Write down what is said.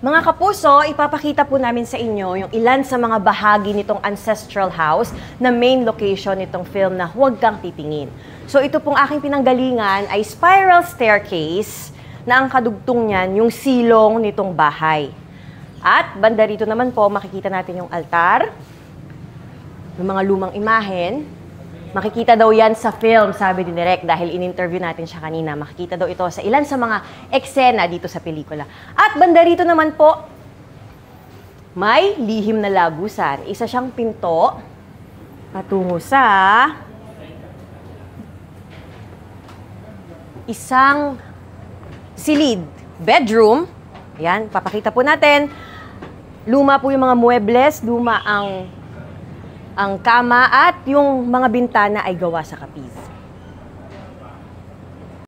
Mga kapuso, ipapakita po namin sa inyo yung ilan sa mga bahagi nitong ancestral house na main location nitong film na Huwag Kang Titingin. So ito pong aking pinanggalingan ay spiral staircase na ang kadugtong niyan yung silong nitong bahay. At banda rito naman po makikita natin yung altar, yung mga lumang imahen. Makikita daw yan sa film, sabi ni Direk, dahil in-interview natin siya kanina. Makikita daw ito sa ilan sa mga eksena dito sa pelikula. At banda rito naman po, may lihim na lagusan. Isa siyang pinto patungo sa isang silid, bedroom. Ayan, papakita po natin. Luma po yung mga muebles, luma ang kama at yung mga bintana ay gawa sa kapis.